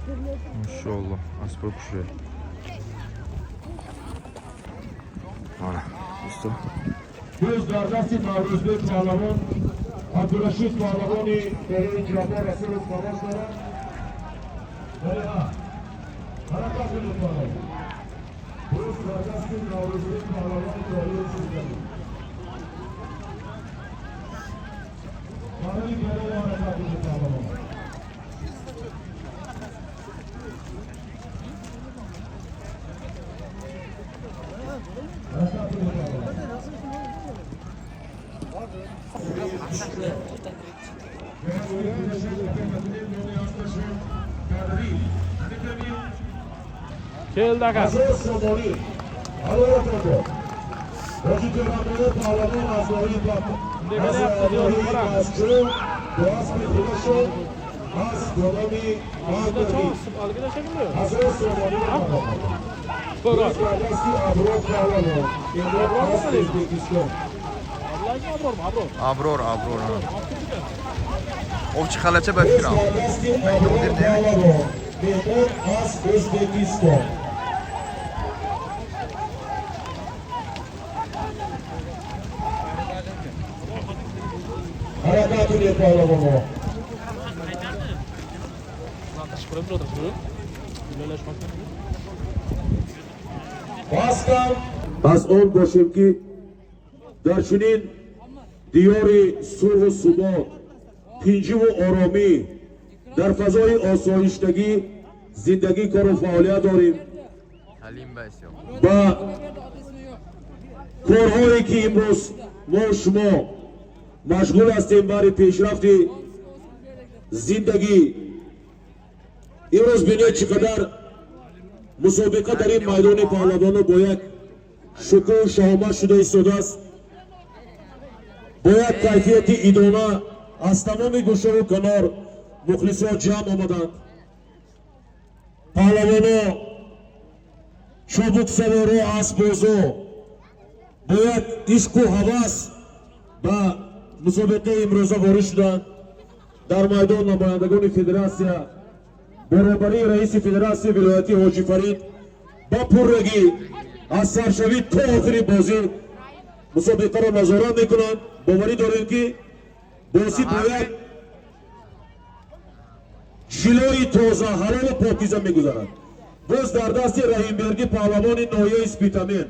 Maşallah. Aspa kuşu. Ana. Usta. Göz Gardasi Navruzbek Pahlavan, Abdurraşid Pahlavani, Tehri Cabbar Rasulü Pahlavara, Veya, Harakat Ünlü Pahlavan. Göz Gardasi Navruzbek Pahlavan, Tehri Sizleri. Parayı Veya Harakat Ünlü Pahlavan. Harakat Ünlü Pahlavan. Gel dakika. Hazır Somali. Alıyor topu. Rakip Peygamber'e Pahlavan Azrail yaptı. Azrail Azrail Boğaz Metrişo Az Dolami Ağdari. Hazır Somali Pahlavan. Göz Gardasi Abror Pahlavan. İmran Az Özbekistan. Abror. Ovçi xalacha bakıram. İmran Az Özbekistan. Harakat Ünlü Pahlavanı. Baskam az on boşum ki Darçinin Diyori Surhu Subot Pinci ve Oromi در فضای آسایشتگی زندگی کار و فعالیت داریم با کارهایی که امروز ما شما مشغول هستیم برای پیشرفت زندگی. امروز ببینید چقدر مسابقه در این میدان پهلوان با یک شکوه و شهامت شده ایستاده است. با یک کیفیت ادامه از تمام گوشه و کنار مخلصان جمع آمدند. پهلوانا، چوبک سوارا، اسبازا با یک عشق و هوس به مسابقه امروزه وارد شدند. در میدان نمایندگان فدراسیا برابری رئیس فدراسیون ولایتی حاجی فرید با پررگی از سرشوی تا آخر بازی مسابقه را نظارت میکنند. باوری داریم که بازی باید جلوی تازه حلال و پاکیزه میگذارد. باز در دست رحیمبردی پهلوان نایه اسپیتامین.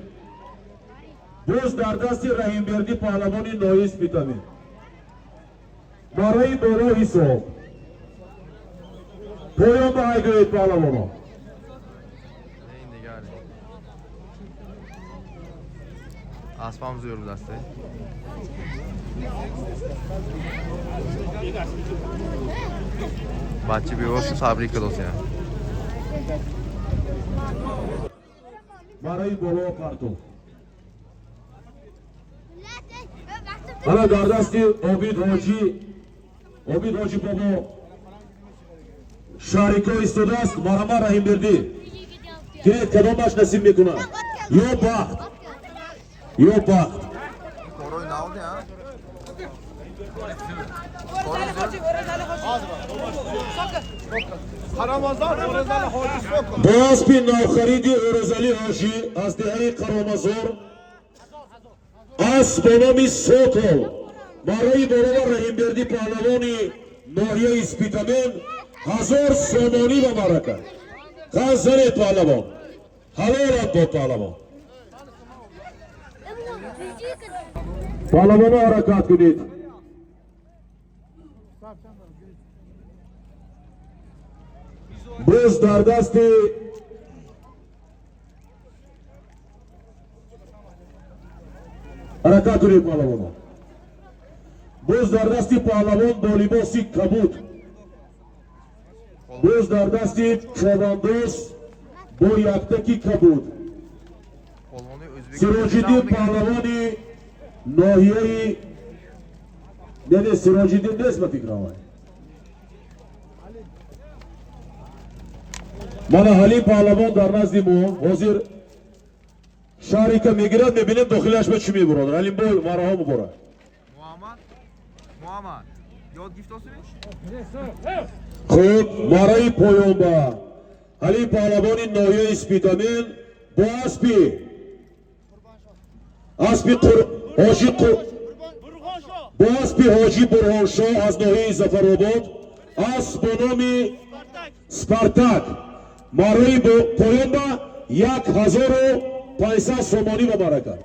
باز در دست رحیمبردی پهلوان نایه اسپیتامین. برای بالا حساب پایان به ایگوید پهلوانا. Asfam zor bu dasta. Bachchi bir olsun sabrik olsun ya. برای بالا پرتو حالا در دست عابد حاجی بابا شریکا ایستاده است. محمد رحیمبردی که کدامش نصیب میکنه یا بخت Koroy ne oldu ya? باز به ناخرید اورزالی هاشی از دهه قرامزار از به نام سوتو برای بالا رحیمبردی پهلوانی ناحیه اسپیتامین 1000 سومانی و برکت. خزانه پهلوان حلالت با پهلوان. پهلوانا حرکت کنید. باز در دست حرکت کنید پهلوانا. باز در دست پهلوان با لباسی کبود. باز در دست چوباندوز با یکتکی کبود. سراج‌الدین پهلوانی ناحیه نه سراج‌الدین نیست به فکر آمد. من حلیم پهلوان در نزد ما حاضر شهری که میگیرد میبینیم داخلش به چی میبرد. حلیم بای مرا ها مبارد. محمد یاد گیفت آسونی؟ خب مرای پایان با علی پهلوانی ناحیه اسپیتامین با اسبی با اسبی حاجی برهانشاه از ناحیه ظفرآباد اسب با نام سپارتاک برای پایان به 1500 سومانی به برکت.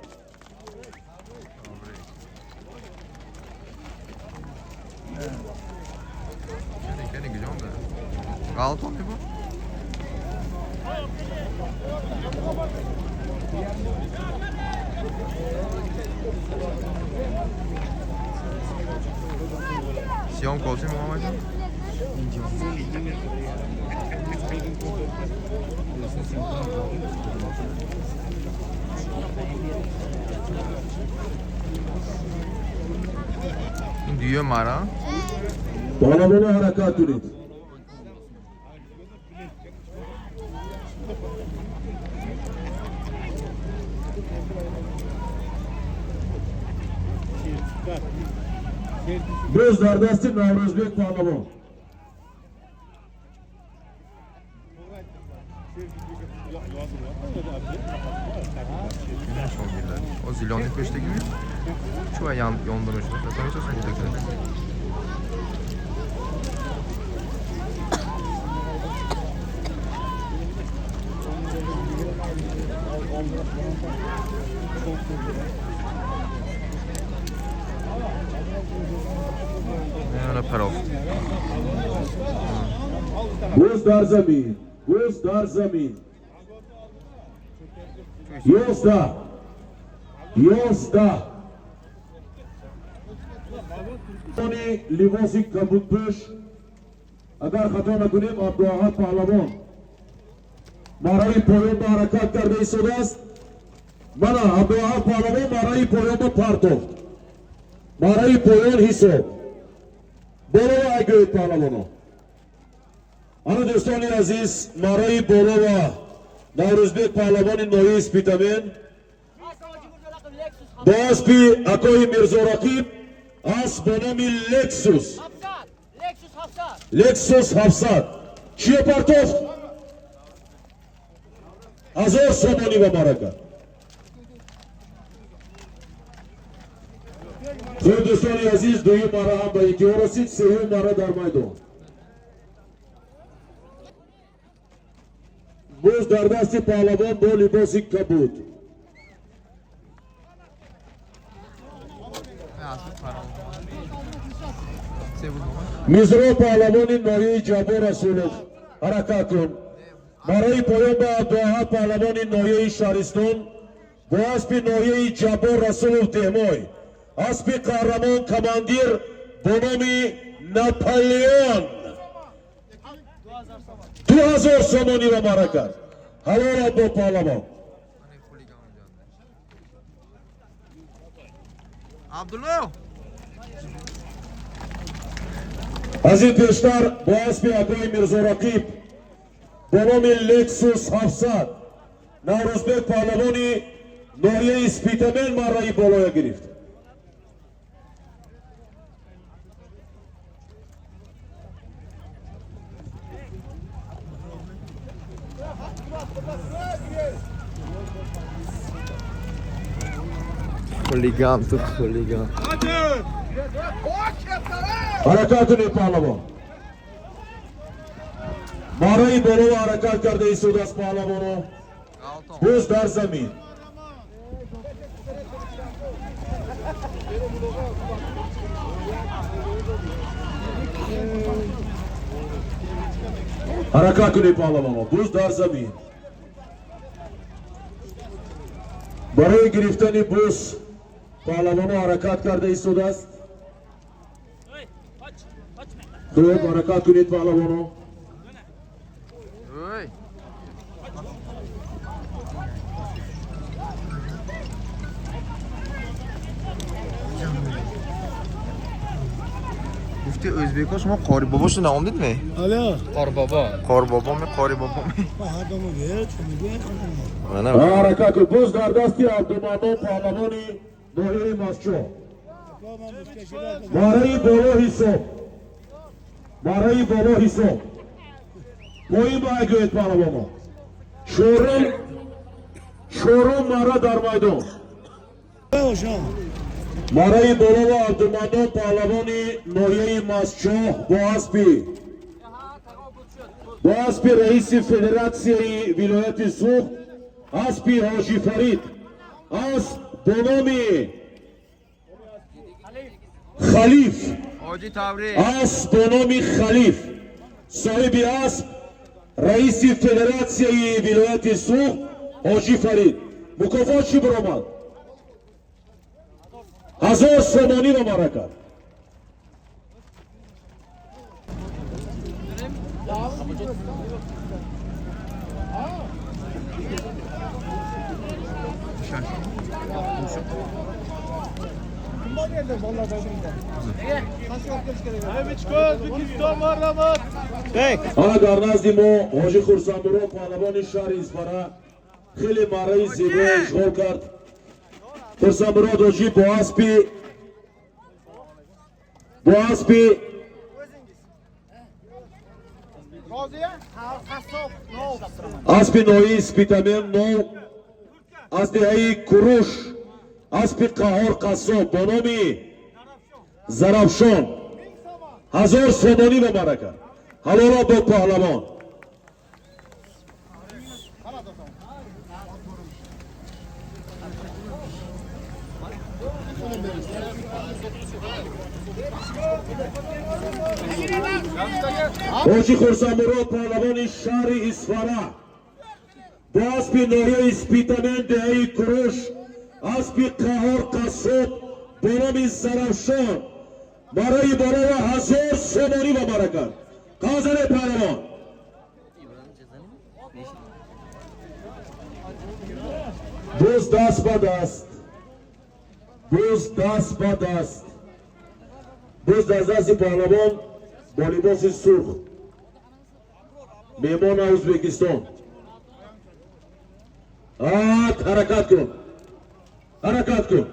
Kheli güzel de. Galton mu bu? Siyom kolsi mi Muhammed'im? Diyor Mara. پهلوان حرکت کنید. بز در دست نوروزبک پهلوان. O zilonun peşte gibi. Şu an yondurmuş. Sen ne söylüyorsun ki? Ne parof. Göz dar zemin. Göz dar zemin. Yozda. Yozda. लिबोसी कबूतपुश अगर खतरा न कुने अब्दुल्लाह पहलवान माराई पोयो में हरकत कर दे सोदास मना अब्दुल्लाह पहलवान माराई पोयो में फारतो माराई पोयो हिस्सो बोलो आगे पहलवानों अनु दोस्तों अजीज माराई बोलो वा नवरोजबेक पहलवान नोई स्पितामेन बॉस भी अकोई मिर्जो रकीब از بنام لکسوس لکسوس 700 چیه پارتوف 1000 سومانی و برکت. خود دوستان عزیز دوی مارا هم به یکی رسید سوم مارا در میدان بوز در دست پهلوان با لباسی کبود میزرو پهلوانی نوعی جابو رسولوف حرکت کن برای پایان به عبدالله پهلوانی نوعی شهرستان با اسب نوعی جابو رسولوف تهمای اسب قهرمان کماندیر به نام ناپلیون 2000 سومانی و حرکت حلال با پهلوان Abdullah. از این پیشتر با اسب اکای میرزا رقیب با نام لکسوس 700 نوروزبک پهلوانی ناحیه اسپیتامین مارایی بالا گرفت. Хулиган тут хулиган. حرکت کنید پهلوان مارایی بالا و حرکت کرده ای سود از پهلوانو بوز در زمین حرکت کنید پهلوانو بوز در زمین برای گرفتن بوز پهلوانو حرکت کرده ای سود است خوب حرکت کنید پهلوانو Oy. گفتی ازبیک‌ها شما قاری باباش رو نام دیدی؟ آلا قار بابا می قاری بابا می آدمو بیاد میگه منم حرکت کن بوز در دستی عبدالمنان پهلوانی ناحیه مسجد مارایی بالا حساب مارایی بالا حساب پایین باید پهلوان شورم مرا در میدان باشم مرای بالا و عبدالمنان پهلوانی ناحیه مسچاه با اسب رئیس فدراسیای ولایت سوخت اسب حاجی فرید اسب به نام خلیف حاجی تبریک. اسب به نام خلیف صاحب اسب رئیس فدراسیای ولایت سوخت حاجی فرید مکافات چی برآمد 1000 سومانی و مرکه حالا در نزد ما حاجی خرسندرو پهلوان شهر اسفره خیلی مرای زیبا اشغال کرد. خرسندرو حاجی با اسب نوعی اسپیتامین نو از دهه کروش اسب قهار قصاب با نام زرافشان 1000 سومانی و مرکه حلالا با پهلوان حاجی خرسندرو پهلوان شهر اسفره با اسب ناحیه اسپیتامین دهه کروش اسب قهار قصاب با نام زرافشان برای بالا و 1000 سومانی و مرکه قازن پهلوان دوز دست با دست دوز دست پهلوان با لباس سرخ مهمان ازبکستان حرکت کن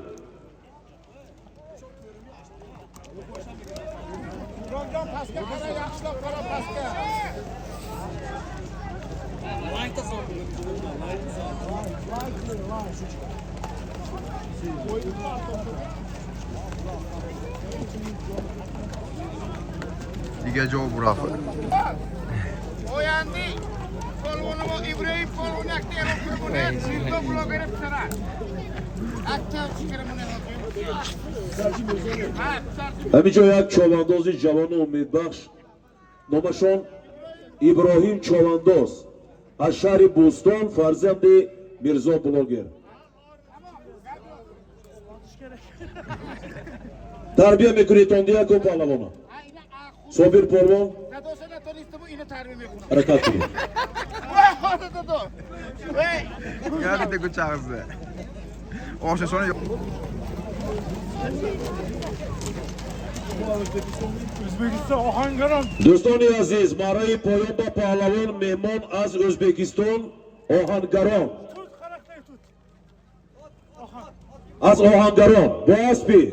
دیگه جو برافه Oyandi. Polvonimo İbrahim polvonak diye okuyor. Sildo blogger hepsine. Akça çıkarımını yapıyor. همینجا یک چوانداز جوان امیدبخش نامشان ابراهیم چوانداز از شهر بوستان فرزند میرزا بلاگر تربیه میکنید تاندیه کن پهلوانا صابر پهلوان حرکت کنید یادت کو چغزه آششون yok. دوستان عزیز برای پایان با پهلوان مهمان از ازبکستان آهنگران با اسبی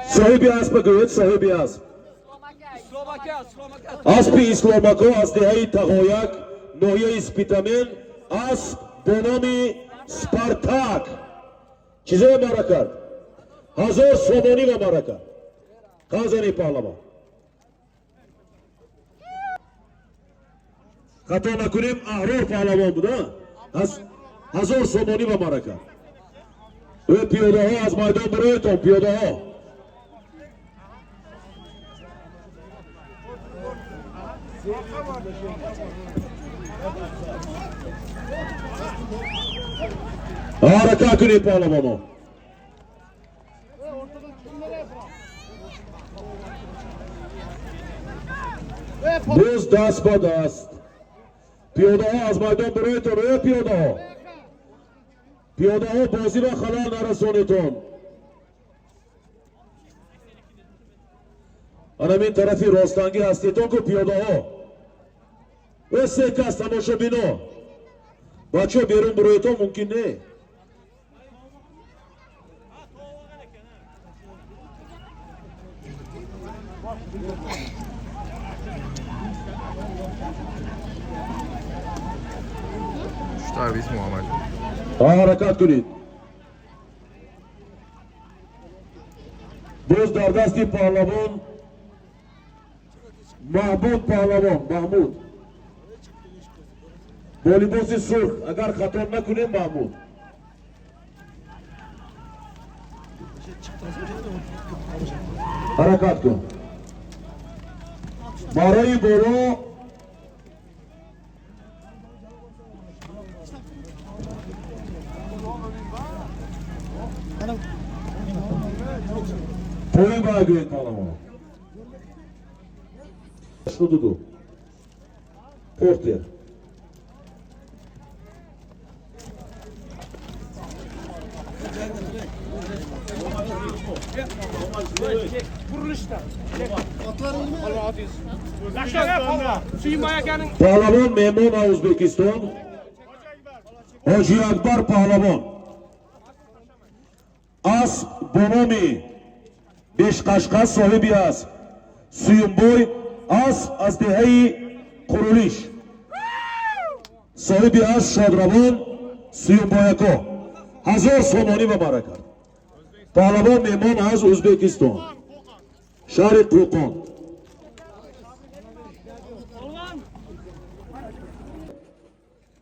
صاحب اسب گوید صاحب اسب اسبی اسلاماکا از دهه تقایک ناحیه اسپیتامین اسب به نام سپارتاک چیزه مرکت 1000 سومانی و مرکت قازنی پهلوان خطا نکنیم احرار پهلوان بوده 1000 سومانی و مرکت و پیاده ها از میدان برایتون پیاده ها حرکت کنید پهلوان ها دوست دست با دست پیاده ها از میدان برایتون و پیاده ها بازی را خلال نرسانیتون این طرفی راستانگی هستیتون که پیاده ها و سه کس تماشا بینا بچه بیرون برایتون ممکن نه servis Muhammed. harakat kunid. Bo'z dardasti pahlavon Mahmud pahlavon, Mahmud. با لباس سرخ اگر خطا نکنه محمود. حرکت کن. برای بالا پایین برگردید پالمان. دو پورتر. پهلوان مهمان ازبکستان حاجی اکبر پهلوان اسب با نام بیشقشقه صاحبی است سویمبوی اسب از دهه قرولیش صاحبی است شادروان سویمبویکا 1000 سامانی و برکت پهلوان مهمان از ازبکستان شهر قوقان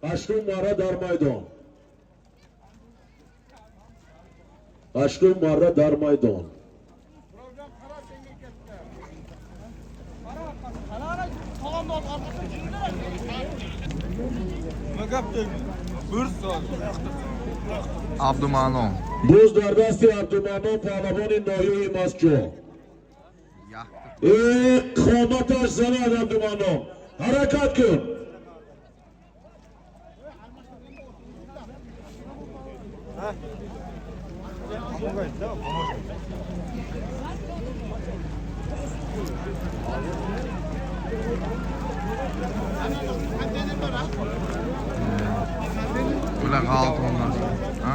هشتم مره در میدان هشتم مره در میدان Abdumano. Boz در دست عبدالمنان پهلوان نایه مسجد قامتش زند عبدالمنان حرکت کن Ulan altı onlar. Ha?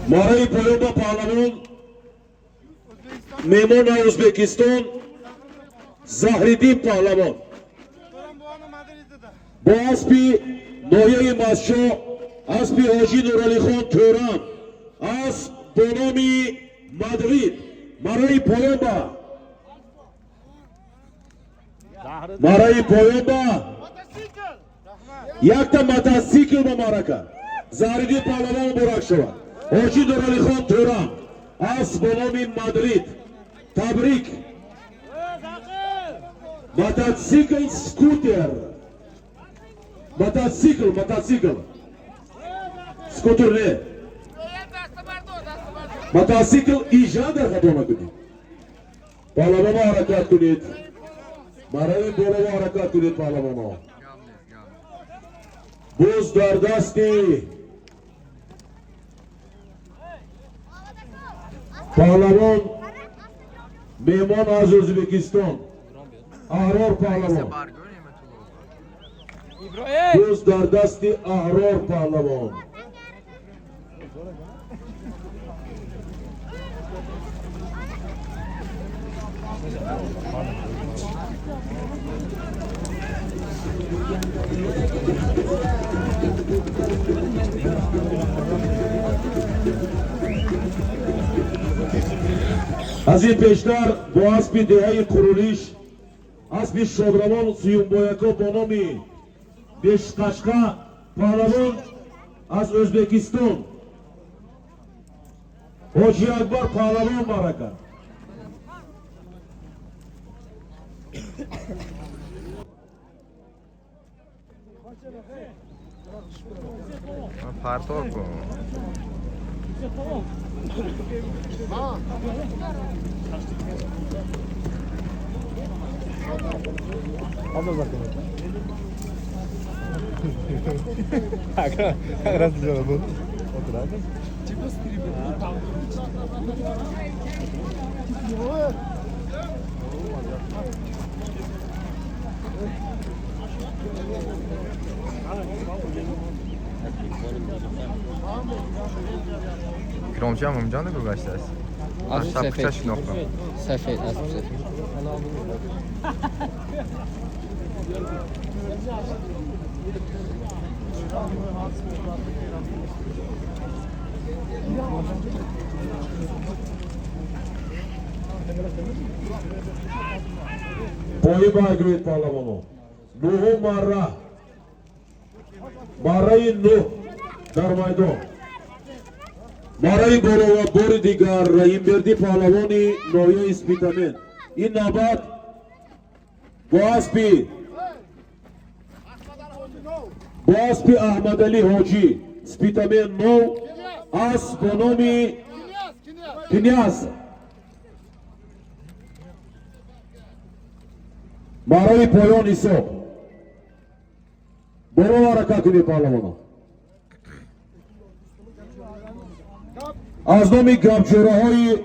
مارای پایان با پهلوان مهمان ازبکستان زهریدین پهلوان با اسبی نایه مسجد اسبی حاجی نورالی خان توران اسب با نام مدوید مارای پایان با مارای پایان با یک تا موتورسیکل با مارکه زهریدین پهلوان براک شود حاجی نورالی خان توران اسب با نام مدوید تبریک موتورسیکل سکوتر موتورسیکل سکوتر نه موتورسیکل ایجاد در خطا نکنید پهلوان ها حرکت کنید برای بالا حرکت کنید پهلوان ها بوز در دستی پهلوان مهمان از ازبکستان احرار پهلوان بوز در دستی احرار پهلوان از این پیشتر با اسب دهه قرولیش اسب شادروان سویمبویکا با نام بیشقشقه پهلوان از ازبکستان حاجی اکبر پهلوان برکت پرتاب کن کلامچه هم اونجا نگو گشته است Asp Asap safed. kısa şunokka. Safed, asp safed. Poyi bagrit palamono. Nuhu marra. Marrai Nuh dar maydon. Marrai borova bori digar Rahimberdi palavoni noye ispitamen. In nabat Boaspi Ahmad Ali Hoji spitamen no as bonomi Kinyas. Marrai poyon iso. Borova rakakini palavona. از نام گبجوراهای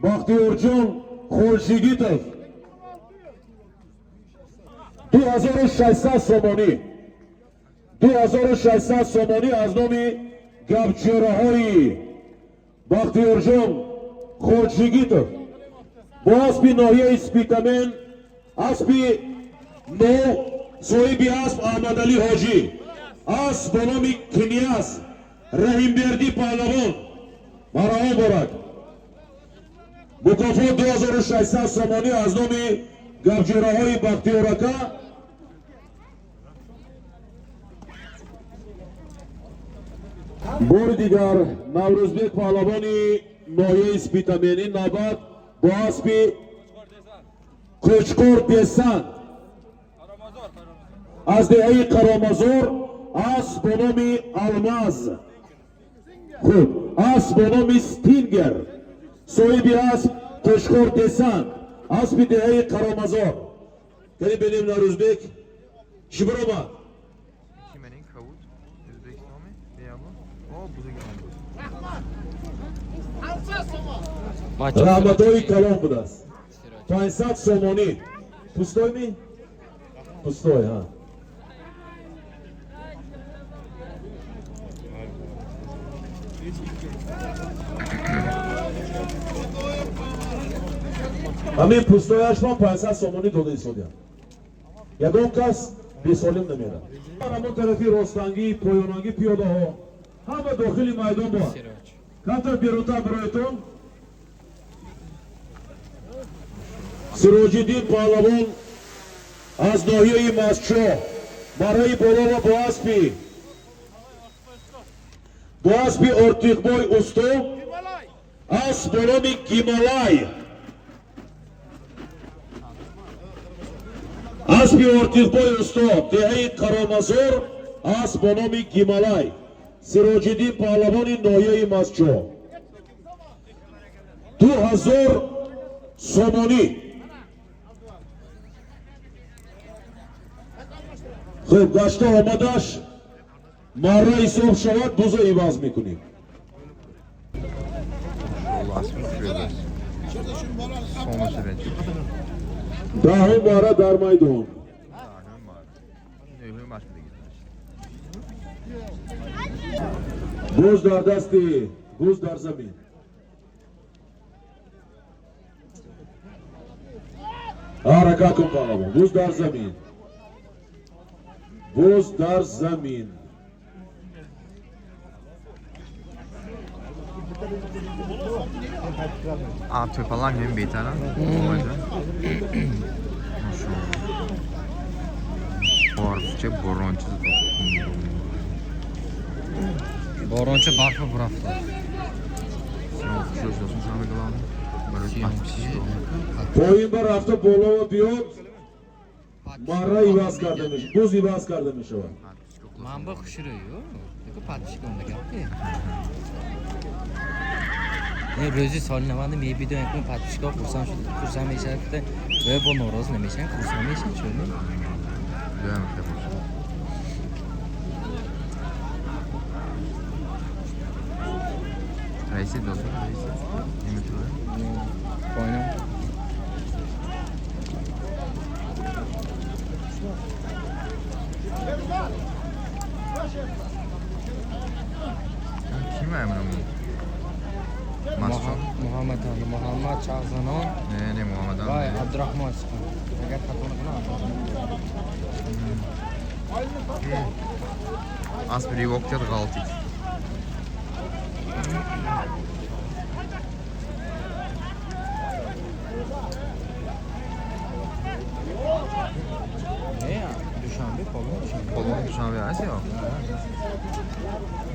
بختیارجان خورشیگیتov 2600 سومانی 2600 سومانی از نام گبجوراهای بختیارجان خورشیگیتov با اسبی ناحیه اسپیتامن اسبی نو صاحبی اسب احمد علی حاجی اسب به نام کنیاس رحیمبردی پهلوان مرحبا بارک مکافات 2600 سومانی از نام گبجوراهای بختیارکا بار دیگر نوروزبک پهلوانی ناحیه اسپیتامنی نوبت با اسب کوچکور دستان از دهه قرامزور اسب به نام الماز خوب اسب به نام استینگر صاحبی اسب کوچکور دستان اسب دهه قرامزور یعنی بینیم نوروزبک چی برو ما Kimenin kavut? Özbekistan mı? Veya bu? O buzuk Maç. رحمتوی کلام بود است 500 سومانی پوستوی می؟ پوستوی ها همین پوستویش من 500 سومانی داده ایستادیم یکم کس بیسالیم نمیره همون طرفی راستانگی پایانانگی پیاده ها همه داخلی میدان با کتر بیروتا برایتون سراج‌الدین پهلوان از ناحیه مسچو برای بالا و با اسبی ارتیقبای استو اسب به نام گیمالای اسبی ارتیقبای استو دهه قرامزور اسب به نام گیمالای سراج‌الدین پهلوان ناحیه مسچو 2000 سومانی خب گشته آمدش مره حساب شود بوزو ایواز میکنیم Yolu asmış sürüyorlar. Sonra sürecek. دهم مره در میدان Dağınım var. Nöhüm başka da gitmiş. بوز در دستی بوز در زمین حرکت کن پهلوان بوز در زمین بوز در زمین Abi falan gibi bir tane. Olacak. Orducha bo'ronchi Boronchi barfi burafti. Sho'shosini samega oldim. پایین بر رفته بالا و بیاد مره ایواز کرده میشه بوز ایواز کرده میشه Manba xushiriyu. Yo'q, patishkonda gapdi. Ro'zi solinamadi, mebido yakun patishko xursam eshakda va bu noroz nemishan, xursam eshan shuni. Devam et. Reisi dostum, reisi. Ümit Qo'ynam. Kim emrim? Masum. Muhammad Ali Muhammad Chag'zanon Ne Muhammed va Ali. Abdurahmon Isqon. Agar xato qilsam, Aspi Rivokter Galtik. ne? Dushanbe, Polon Dushanbe. Polon Dushanbe hasi yo.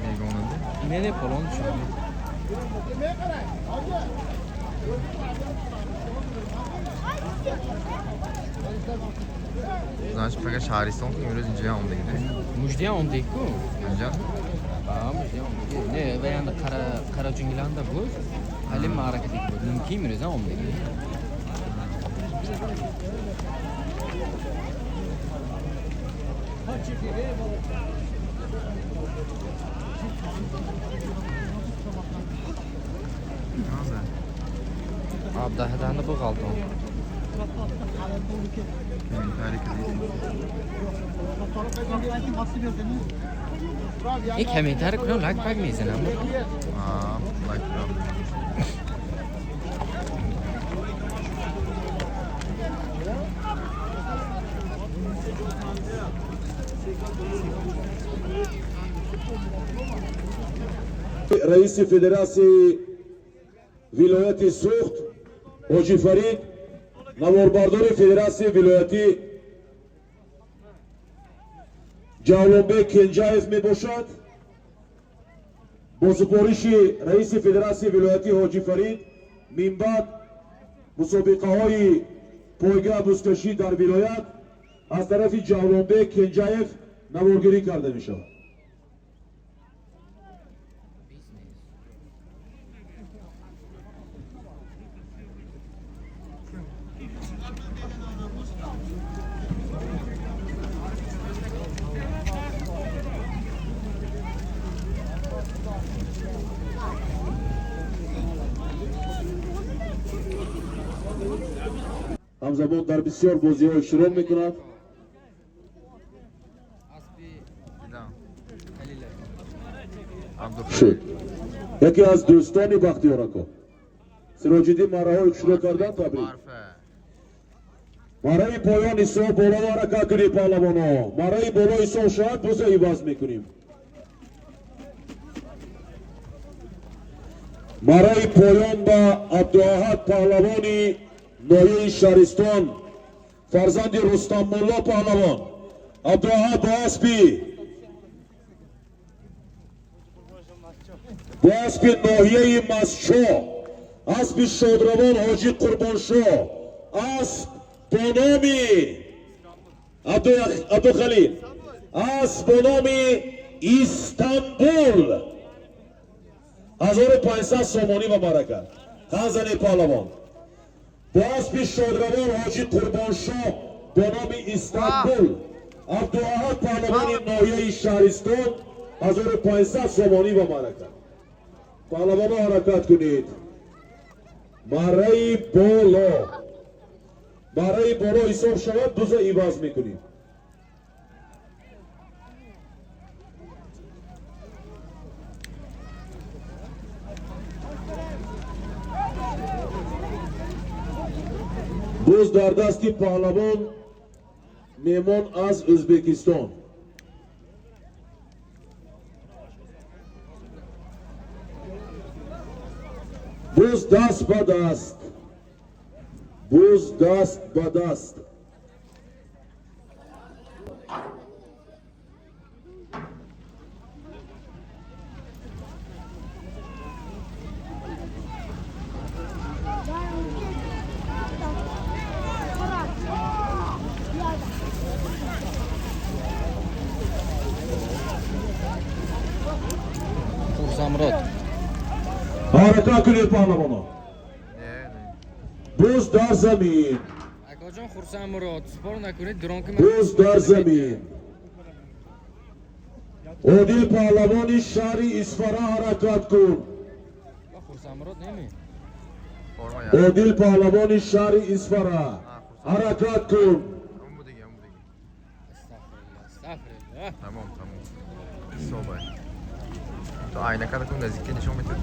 Begonada. Ne Polon Dushanbe? Значит, fakat Şahriston ki öyle ince onda gidiyor. Mujdiyan ondayku. İnce. Ha, mujdiyan ondayku. Ne ve yanda qara junglanda bu. Halim ma'raka deydi. Mumkin mirzan ondayku. Nasıl? Abdahdan bu qaldı. Kimin harika değil. Komentar kunam like pak mizinam. Aa, like problem. رئیس فدراسیون ولایت سوخت حاجی فرید، نواربردار فدراسیون ولایتی جوانبek کنجایف می باشد. با سپارش رئیس فدراسیون ولایتی حاجی فرید من بعد مسابقه های پایگاه بزکشی در ولایت از طرف جوانبek کنجایف نوارگیری کرده می شود. همزمان در بسیار بازی ها اشتراک می کند. شد یکی از دوستان بختیار آقا سراج‌الدین مراها اشتراک کردن. تبریک. مرای پایان ایسا بالا و حرکت کنید پهلوانا. مرای بالا ایسا شاید بوزه ایواز میکنیم. مرای پایان با عبداحد پهلوانی نایه شهرستان فرزند رستم مولا پهلوان. عبداحد با اسبی ناحیه مسشا، اسب شادروان حاجی قربانشاه، اسب با نام عبدالخلیل، اسب با نام استانبول 1500 سامانی و مرکه خانزن پهلوان. با اسب شادروان حاجی قربانشاه با نام استانبول عبداحد پهلوان ناحیه شهرستان 1500 سامانی و مرکه. پهلوان ها حرکت کنید. مرای بالا حساب شود دوزه ایواز میکنیم. دوز در دستی پهلوان میمان از ازبکستان. بوز دست به دست، بوز دست به دست. Xurzamrod. حرکت کنید پهلوانا. بوز در زمین، Akajon Xurzamrod, spor nakunid dronki بوز در زمین. عادل پهلوانی شهری اصفهان حرکت کن. Xurzamrod nemi? Forma ya. عادل پهلوانی شهری اصفهان حرکت کن. Ama bu değil, ama bu değil. Estağfurullah. Tamam. Sobay. To ayna kadar kum nazik nişan metre.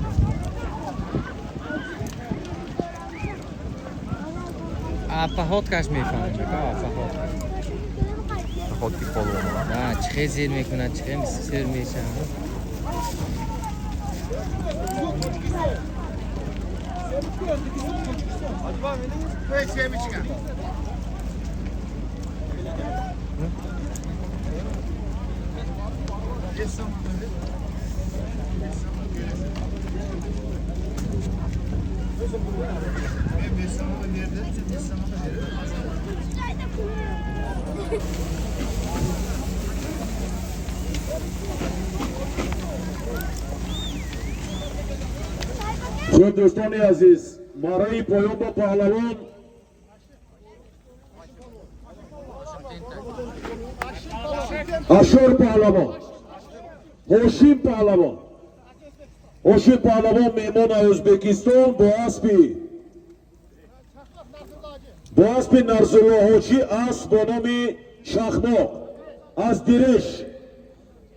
فهادکش میفهمیم فهاد خودکی پالوان نه چه زیر میکنه چه سر میشن توی چه میشکن؟ خود دوستان عزیز مارای پایان با پهلوان اشور پهلوان هاشم پهلوان هاشم پهلوان مهمان ازبکستان با اسب نرزالله حاجی اسب با نام شخماق از دیرش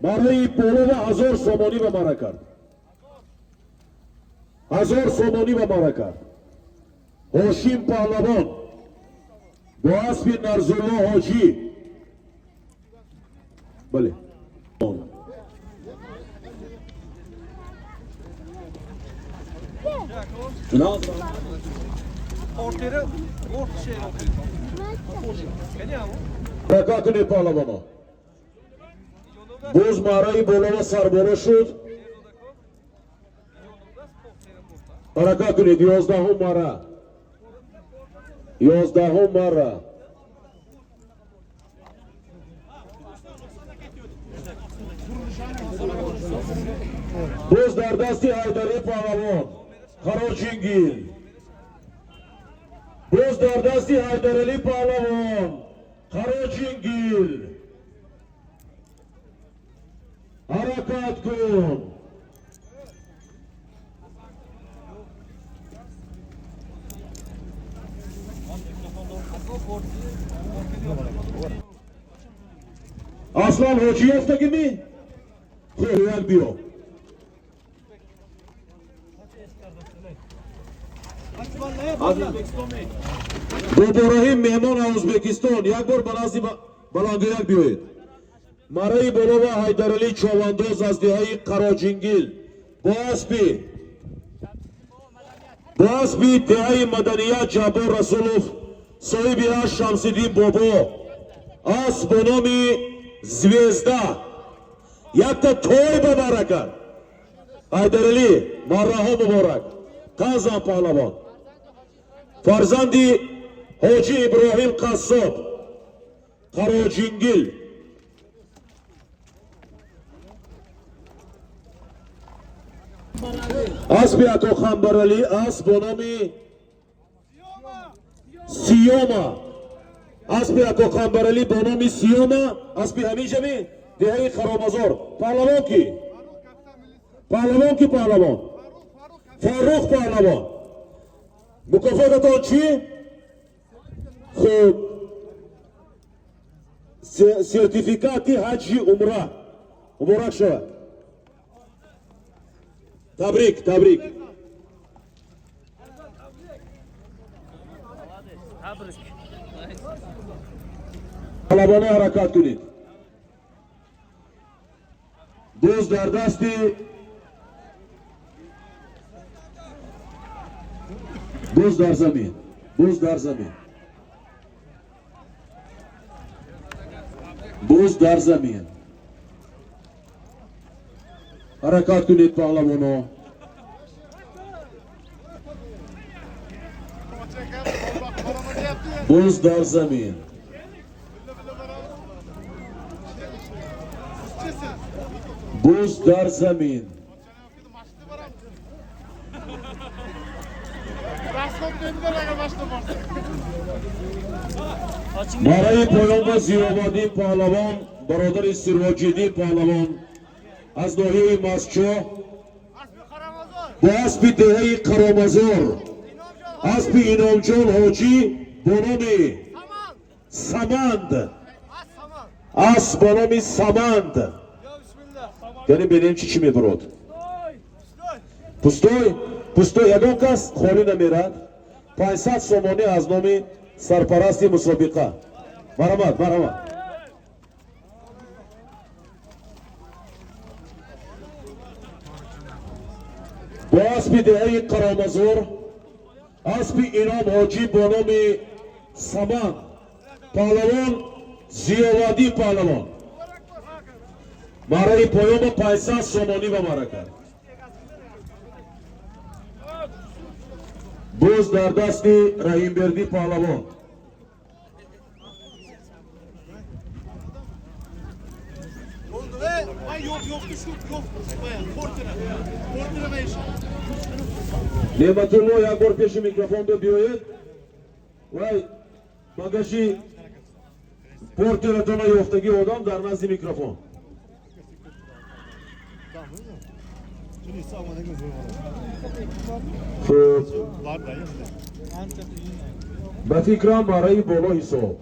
مارای پولو 1000 سامانی به مرا کرد 1000 سامانی به مرا کرد هاشم پهلوان با اسب نرزالله حاجی بله جناب برکات پهلوانا بوز مارای بالا و سربالا شد حرکت کنید 11 مارا 11 مارا بوز در دستی حیدری پهلوان خراجینگیل بوز در دستی حیدرعلی پهلوان خراجینگیل حرکت کن Aslan Hociyev'deki mi? Koyal biro. Doborahim mehman O'zbekiston yak bor balazi balangoyak biyoyid. Marai Bolova Haydarali Chavandoz az dehai Qarojingil. Basbi dehai Madaniyat Jabor Rasulov sahibi Ash Shamsiddin Bobo as bonomi Zvezda yakta to'y muborak Haydarali marraho muborak Qazan Pahlavon farzandi Hoji Ibrohim Qassob Qarojingil Asbi Ato Khambarali as bonomi Siyoma Asbi Ato Khambarali bonomi Siyoma Asbi haminsha mi dehai Kharamazor Pahlavon ki Pahlavon Farruh Pahlavon mukofotaton chi khub sertifikati haji umra muborak shavad tabrik Pahlavona harakat kunid do'st dar dasti Buz dar zamin Buz dar zamin harakat kunid Pahlavono Buz dar zamin Buz dar zamin Marai poyon Ziyobadi Pahlavon برادر سیروجیدی پهلوان از ناحیه مسچو با اسب دهه قرامزار اسب اینامجان حاجی با نام سمند اسب با نام سمند یعنی ببینیم چی میبرد پستوی یگان کس خالی نمیرد 500 سامانی از نام سرپرستی مسابقه. مرحمت. با اسب دهه قرامزور، اسب اینام حاجی با نام سمان، پهلوان زیاوادی پهلوان برای پایام 500 سومانی به مرا کرد. بوز در دست رحیمبردی پهلوان. نعمت الله یک بار پیش میکروفون بیاید. وای багажи портератона ёфтаги одам дар назди микрофон. Хуб. ба фикрам барои боло ҳисоб.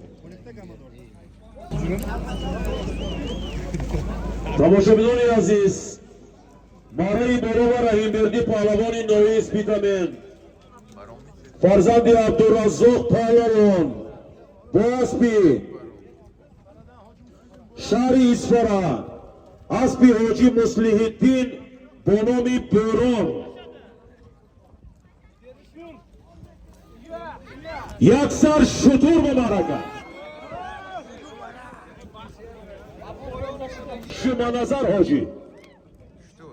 тамошобинони азиз, барои боло ва раҳимбердӣ паҳлавони ноҳияи Спитамен, фарзанди Абдураззоқ паҳлавон бо аспи шаҳри Исфара, аспи ҳоҷи Муслиҳиддин бо номи Бӯрон, як сар шутур ба маърака. Шуманазар ҳоҷӣ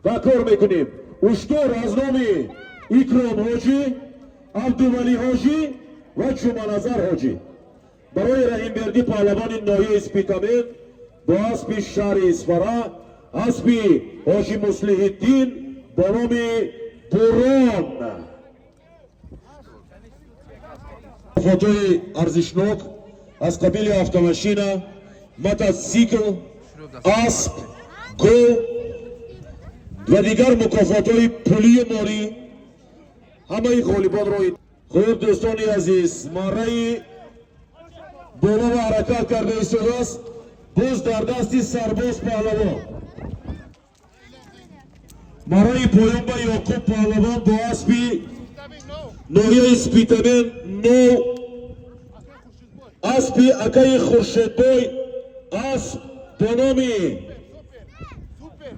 ва кор мекунем. Уштор аз номи Икром ҳоҷӣ, Абдувалӣ ҳоҷӣ ва Шуманазар ҳоҷӣ барои раҳимбердӣ паҳлавони ноҳияи Спитамен бо аспи шаҳри Исфара, аспи ҳоҷи Муслиҳиддин бо номи Бӯрон. фотои арзишнок аз қабили автомашина, мотоцикл, асп, гӯ ва дигар мукофотҳои пулию молӣ ҳамаи ғолибонро. хуб дӯстони азиз, марраи боло ва ҳаракат карда истодааст. боз дар дасти Сарбоз паҳлавон. марраи поён ба Ёқуб паҳлавон бо аспи ноҳияи Спитамен нов, аспи акаи Хуршедбой, асп бо номи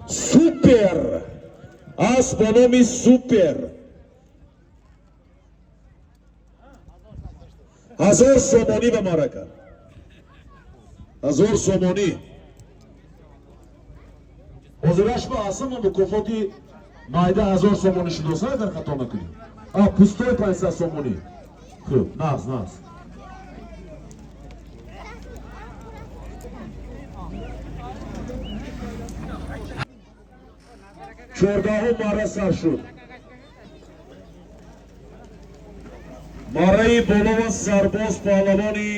Супер, асп бо номи Супер. 1000 сомонӣ ба маъра кард. 1000 сомонӣ. ҳозираш ба асама мукофоти майда 1000 сомонӣ шудоса агар хато накунем. пустои 500 сомонӣ. хуб, нағз. чордаҳум марра сар шуд. марраи боло ва Сарбоз паҳлавони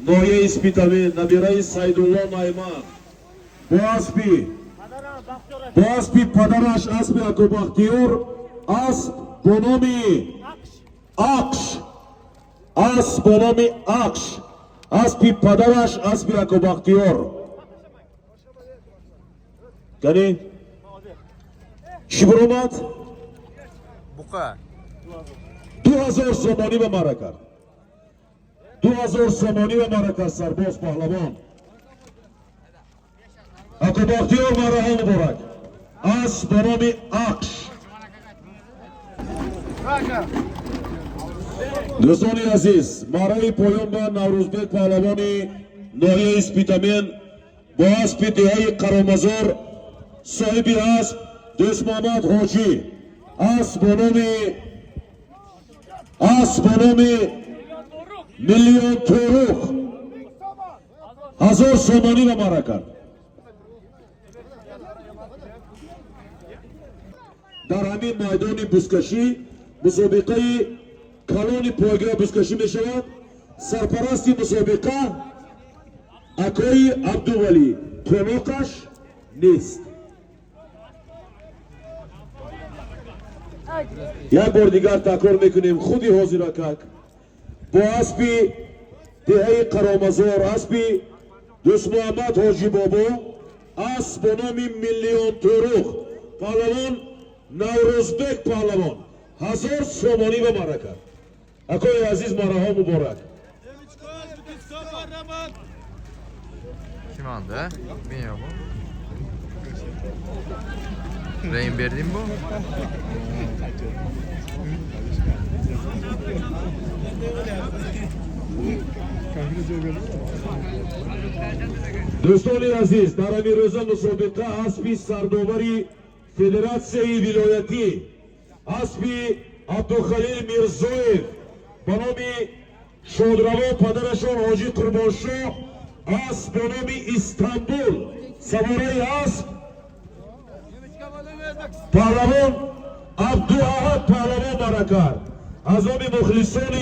ноҳияи Спитамен, набираи Сайдулло Найман бо аспи падараш, аспи Акубахтиёр, асп бо номи Ақш, асп бо номи Ақш, аспи падараш, аспи Акубахтиёр. Кани чӣ биромад? Буқа 2000 сомонӣ ба маъра кард. 2000 сомонӣ ба маъра кард Сарбоз паҳлавон. Акубахтиёр марраҳо муборак. асп бо номи Ақш. дӯстони азиз, марраи поён ба Наврӯзбек паҳлавони ноҳияи Спитамен бо аспи деҳаи Қаромазор, соҳиби асп дӯст Муҳаммад ҳоҷӣ, асп бо номи Миллион Турух 1000 сомонӣ ба маъра кард. дар ҳамин майдони бузкашӣ мусобиқаи калони пойгоҳ бузкашӣ мешавад. сарпарасти мусобиқа акои Абдувалӣ, қӯноқаш нест. як бор дигар такрор мекунем. худи ҳозиракак бо аспи деҳаи Қаромазор, аспи дӯст Муҳаммад ҳоҷӣ бобо, асп бо номи Миллион Турух, паҳлавон Наврӯзбек паҳлавон 1000 сомонӣ ба маъра кард. акои азиз, марраҳо муборак. Şunanda. Ben ya bu. Reyim verdim bu. دوستان عزیز در این روز مسابقه اسبی سرداوری فدراسیون ولایتی اسبی عبدالخلیل میرزویف به نام شادروا پدرشان حاجی قربانشاه اسب به نام استانبول سواره اسب پهلوان عبدالاحد پهلوان برکت از آن مخلصان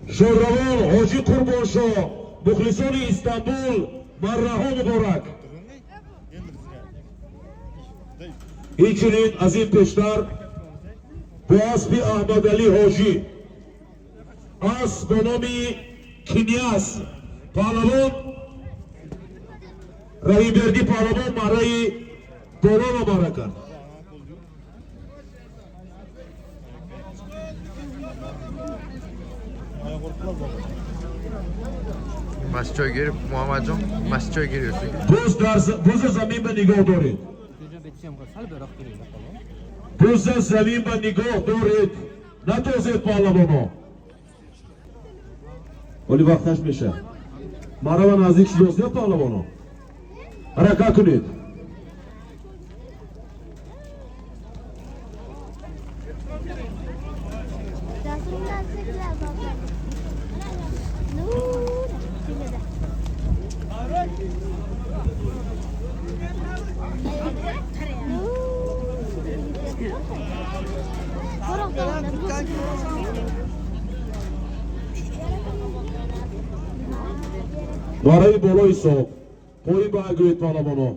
شادروان حاجی قربانشاه مخلصان استانبول مرحبا مبارک. اینچنین از این پیشتر با اسب احمد علی حاجی اسب به نام کنیاس پهلوان رهیم‌بردی پهلوان مرای بالا مبارک کرد. Masçoy girip Muhammed Can masçoy giriyorsun. بوز زمین به نگاه دارید. بوز زمین به نگاه دارید. نتوزید پهلوانو. ولی وقتش میشه. مرا نزدیک شدید پهلوانو. حرکت کنید. برای بالای صاحب پایین به اگوید پهلوانو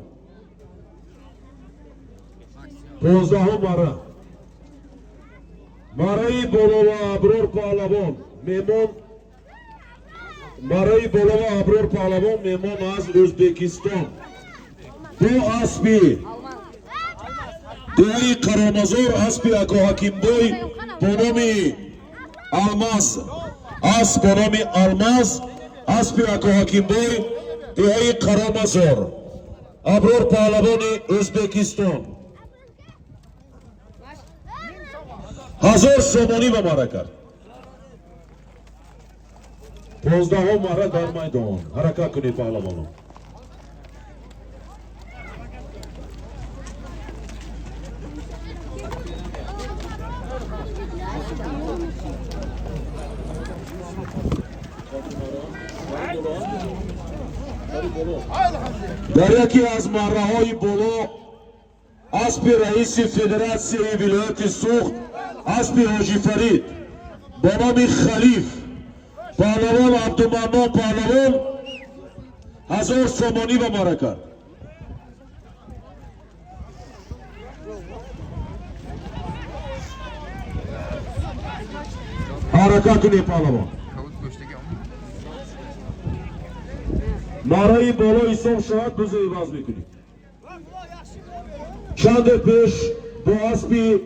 15 مره برای بالا و ابرار پهلوان مهمان برای بالا و ابرار پهلوان مهمان از ازبکستان دو اسبی دهی قرامزور اسبی اکو حکیمبای با نام الماس اسب با نام الماس اسبی اکو حکیمبای دهی قرامزور ابرار پهلوان ازبکستان 1000 سومانی به مره کرد 15 مره در میدان حرکت کنید پهلوانو در یکی از مره های بالا اسب رئیس فدراسیون ولایت سوخت اسب حاجی فرید با نام خلیف پهلوان عبدالمنان پهلوان 1000 سومانی به مره کرد حرکت کنید پهلوان Kavut göçteki ama. نعره بالای صبح شاید بزه عوض میکنید چند پیش با اسبی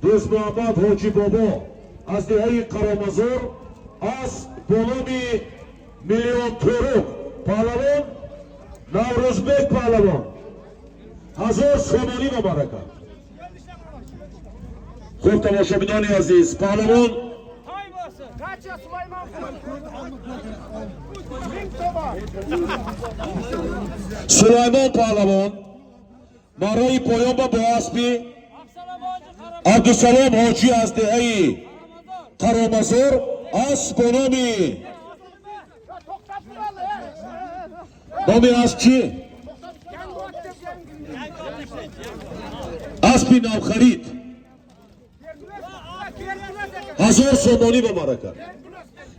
دوست محمد حاجی بابا از دهه قرامزور اسب با نام میلیون توروک پهلوان نوروزبک پهلوان 1000 سومانی به برکت خوب تماشابینان عزیز پهلوان سلیمان پهلوان برای پایان با اسبی عبدالسلام حاجی از دهه قرامزور اسب با نامی اسب چی؟ اسبی نو خرید 1000 سومانی به مره کرد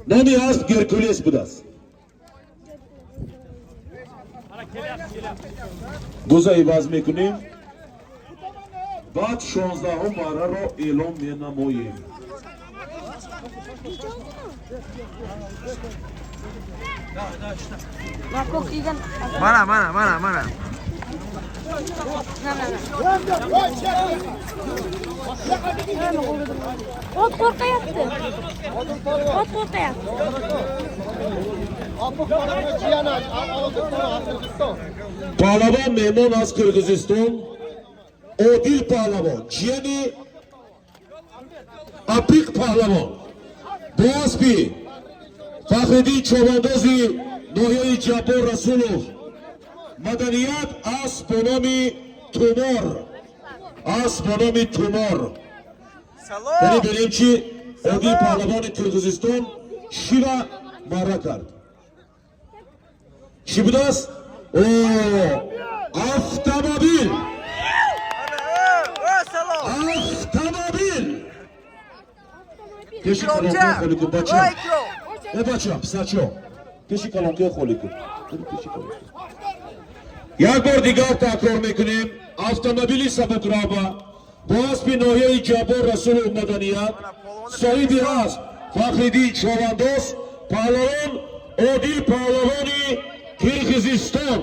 نامی اسب گرکولیس بود است گوزه عوض میکنیم بعد 16 مره را اعلام می نماییم Mana. Ot korkayapti. Pahlavon mehmon az Qirg'iziston. Odil pahlavon, jiyani Apik pahlavon. Boaspi Faxriddin Chovandozi Noyoyi Jabor Rasulov. Madaniyat as bonomi Tumor. As bonomi Tumor. Ya'ni birinchi Odil pahlavoni Qirg'iziston Shiva marra kard. Chi budast? Avtomobil. Avtomobil. Peşi kalonke xoliku bacham. Bacham, sacho. Peşi kalonke xoliku. یک بار دیگر تکرار میکنیم اتومبیل سبکرابا باز به ناحیه جبار رسول مدنیت صاحبی هست فخریدین چواندوز پهلوان عادل پهلوانی قرقیزستان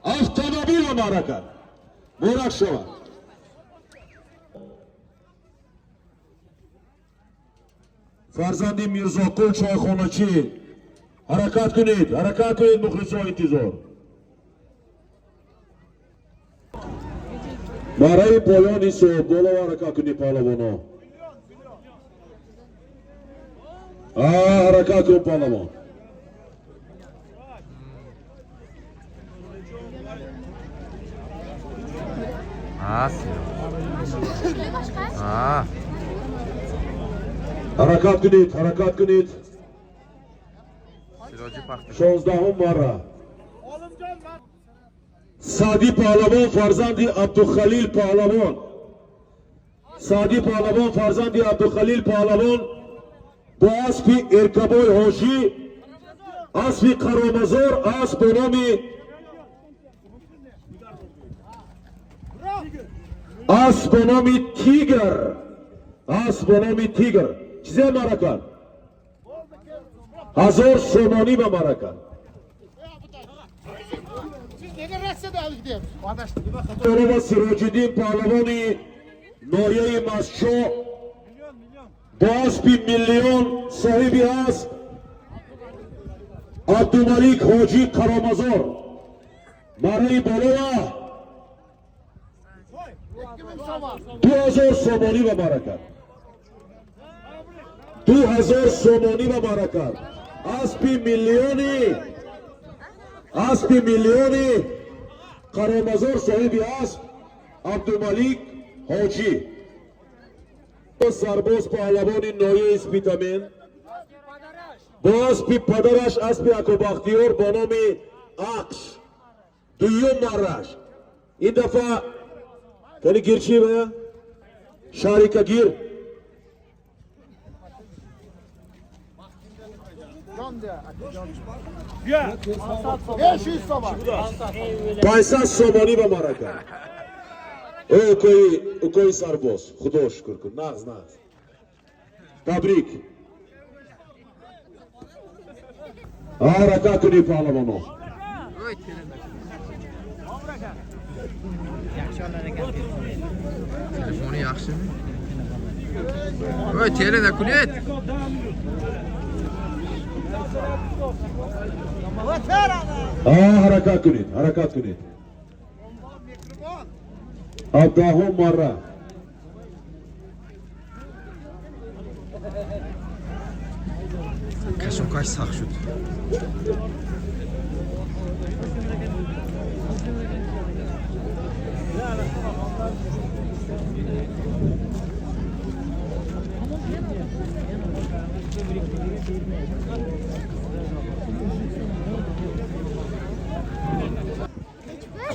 اتومبیل و معرکه مبارک شود. فرزندی میرزاقول چایخانه‌چی حرکت کنید مخلصان انتظار. برای پایان صبح بالا و حرکت کنید پهلوانا. حرکت کن پهلوان. حرکت کنید 16 مره سادی پهلوان فرزندی عبدالخلیل پهلوان با اسب ارکبای حاجی اسب قرامزار اسب به نام تیگر چیزی مرکن 1000 سومانی به مرکن و سراج‌الدین پهلوانی ناحیه مسچو با اسب میلیون صاحبی است عبدالملیک حاجی قرامزار برای بالا 2000 سومانی به مرکت 2000 سومانی به مرکت اسب میلیونی قرامزار صاحبی است عبدالملیک حاجی سرباز پهلوانی ناحیه اسپیتامین با اسب پدرش اسب اکوبختیار با نام عکس دویم مرش این دفعه کنی گیرچی بیا شریکه گیر پایسا سومانی به مرکه اوکوی سرباز خدا شکر کن نغز تبریک حرکت کنی پهلوانا telefoni yaxshimi? Voy, teleda kulyapti. حرکت کنید Abdahom marra Qashqai saq shud.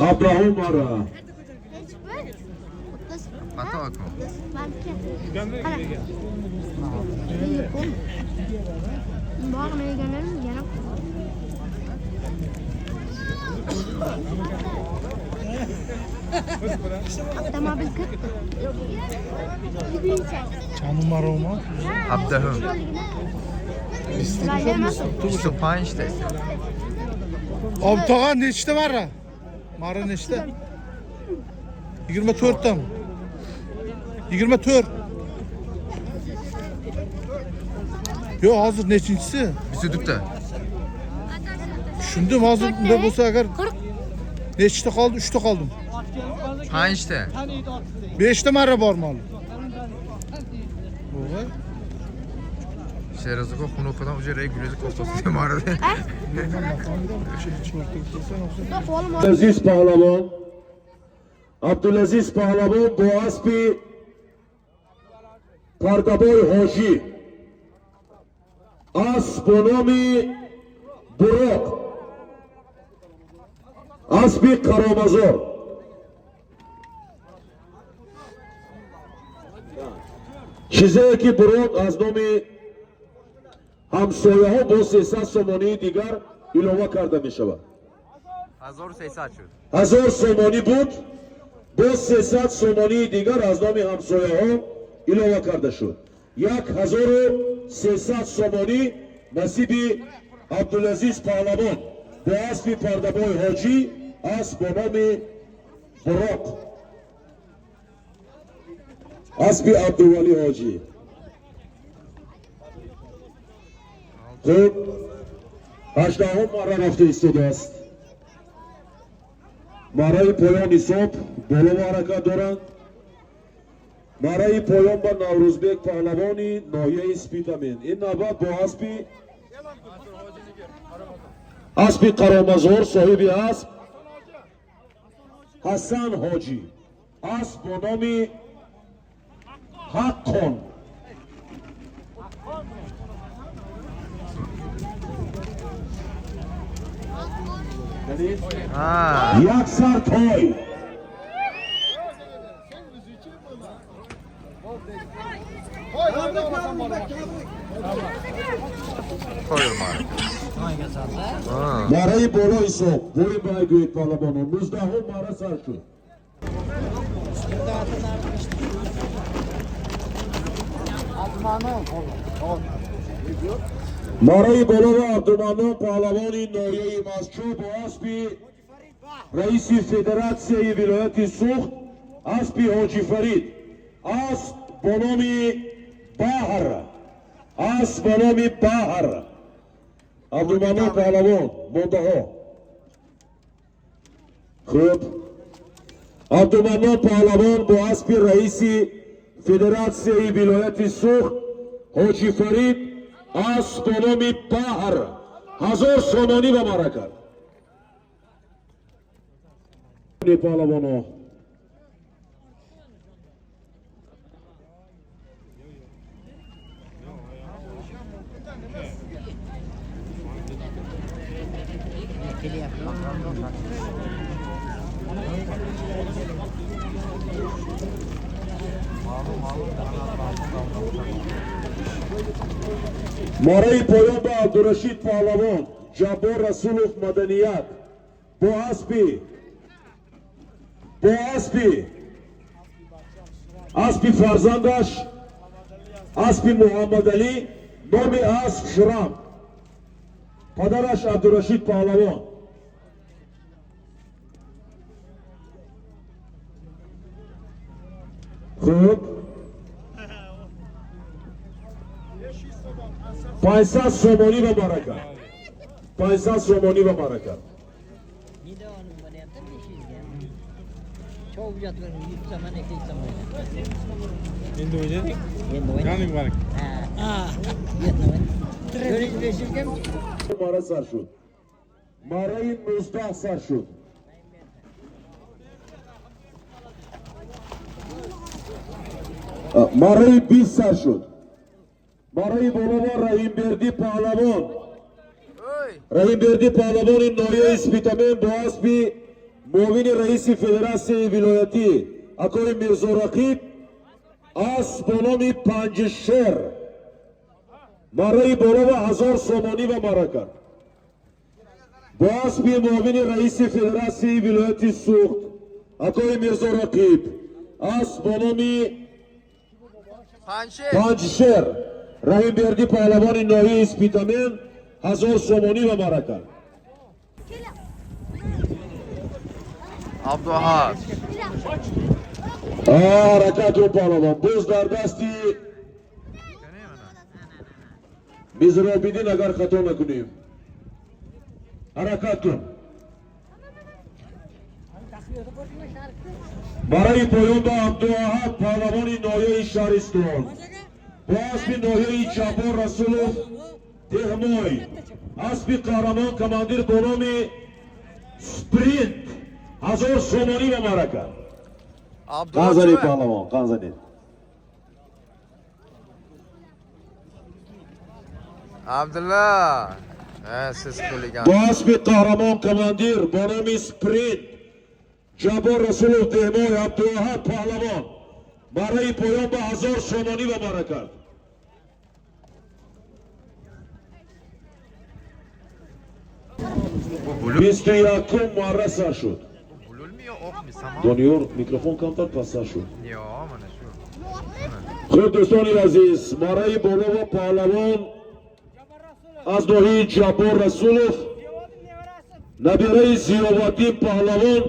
Abdahom marra Patako. چند نمره اومد؟ Abdahom. 25 ta. Abtağa neçte marra? Marra neçte? 24 tam. 24. Yo hazır neçincisi? 24 ta. Tushundim, hozir bunday bo'lsa agar nechta qoldi? 3 ta qoldim. 5 ta. 5 ta marra bormi hali? Bo'g'ay. Sherazako xunokadan уже regular ko'rsatdi marada. Abdulaziz Pahlavon. Abdulaziz Pahlavon bu aspi Pardaboy Hoji. As bonomi Buroq. Aspi Karamazor. چیزی که برود از نام همسایه ها با 300 سومانی دیگر ایلوه کرده می شود. 1300 شد. 1000 سومانی بود با 300 سومانی دیگر از نام همسایه ها ایلوه کرده شد. 1300 سومانی نصیب عبدالعزیز پهلوان با اسب پردهبای حاجی است با نام براق. اسب عبدالولی حاجی. خب 18 مره رفته ایستاده است. مره پایان حساب بالا و حرکت دارند. مره پایان با نوروزبک پهلوانی ناحیه سپیتامین. این نوبت با اسب قرامزور صاحب اسب حسن حاجی اسب با نام حقان. یک سر تای ماره بالا حساب بوی برای گوید پهلوانان 19 ماره سر شد. ماره بالا و عبدالمنان پهلوانی ناحیه مسجد با اسب رئیس فدراسیون ولایت سوخت اسب حاجی فرید اسب با نام بحر اسب با نام بحر عبدالمنان پهلوان منتها. خوب عبدالمنان پهلوان با اسب رئیس فدراسیون ولایت سوخت حاجی فرید اسب با نام بحر 1000 سومانی به مره کرد. پهلوانا ماره پایان به عبدالرشید پهلوان جبار رسولوف مدنیت با اسب فرزندش اسب محمد علی نام اسب شرم پدرش عبدالرشید پهلوان. خوب 500 سومانی به برکت 500 سومانی به برکت. ماره سر شد. ماره 19 سر شد. ماره 20 سر شد. ماره بالا رحیم بردی پهلوان ناحیه اسپیتامین با اسب معاون رئیس فدراسیون ولایتی آقای میرزا رقیب اسب با نام پنجشیر ماره بالا و 1000 سومانی و مره کرد. با اسب معاون رئیس فدراسیون ولایتی سوخت آقای میرزا رقیب اسب با نام پنجشیر رحیم بردی پهلوان ناحیه اسپیتامین 1000 سومانی و مره کرد. عبدالحق حرکت رو پهلوان بوز در دستی میزرابیدین اگر خطا نکنیم Harakat kun. برای پایان با عبدالحق پهلوان نایه شهرستان با اسب نایه جبار رسولوف دهمای اسب قهرمان کماندیر به نام سپرینت 1000 سومانی و معرکه. قنزلی پهلوان قنزلی. Abdullah. Siz qo'ligan. با اسب قهرمان کماندیر به نام سپرینت جبار رسولوف دهمای عبدالحق پهلوان برای پایان با 1000 سومانی و معرکه. 21 marra sar shud. Bululmi yo o'q mi samon? Doniyor mikrofon kamtar passa shud. Yo, mana shu. Khud dostoni aziz, marai bolo va pahlavon az nohi Jabor Rasulov nabirai Ziyovaddin pahlavon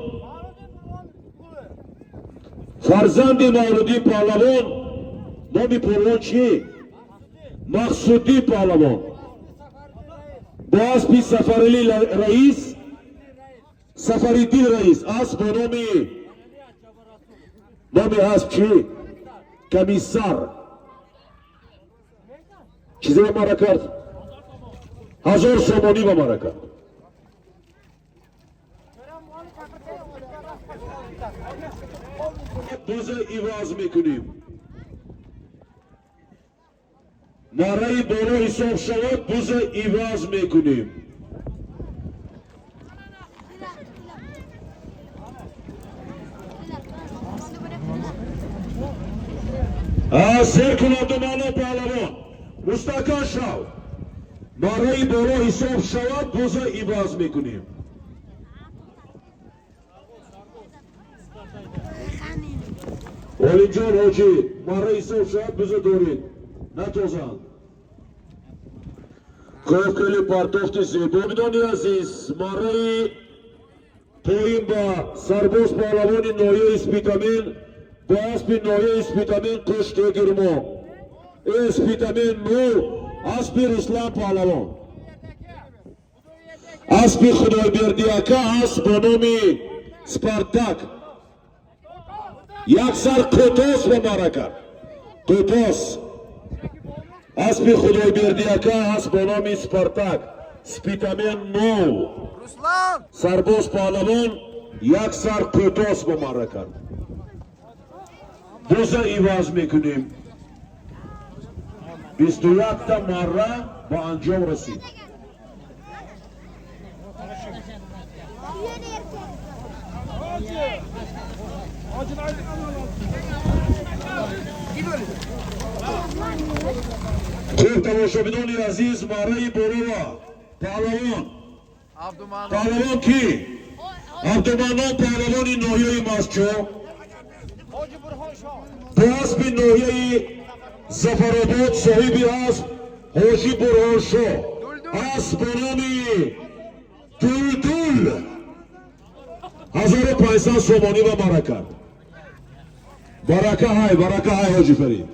farzandi Mavludin pahlavon nomi polvon chi? Maqsudin pahlavon باز پی سفرلی رئیس سفریدین رئیس از با نامی هست چی؟ کمیسر چیزی با مرا کرد؟ 1000 سومانی با مرا کرد. دوزه ایواز میکنیم نعره بالا حساب شود دوز ایواز میکنیم. سر کنند مالا پهلوان مستقل شو نعره بالا حساب شود دوز ایواز میکنیم. اولی جان حاجی نعره حساب شود دوز دارید نتوزن کوکلی پارتوفت زیبا میدانی عزیز مارای پایین با سرباز پهلوان نایه اسپیتامین با اسب نایه اسپیتامین کشته گرما اسپیتامین نو اسب رسلان پهلوان اسب خدای بردیاکا اسب با نامی سپارتاک یک سر کوتوس به معرکه کوتوس اسب خدای بردیاکا هست با نام سپارتاک سپیتامین نو Ruslan! سرباز پهلوان یک سر کوتاس با معرکه دوزه ایواز میکنیم 21 تا مره با انجام رسید. خوب تماشابینان عزیز مره بولوا پهلوان Abduman. پهلوان کی؟ عبدالمنان پهلوان ناحیه مسجو با اسب ناحیه زفرآباد صاحب اسب حاجی برهان شاه اسب به نام دلدل 1500 سومانی و برکه برکه های حاجی فرید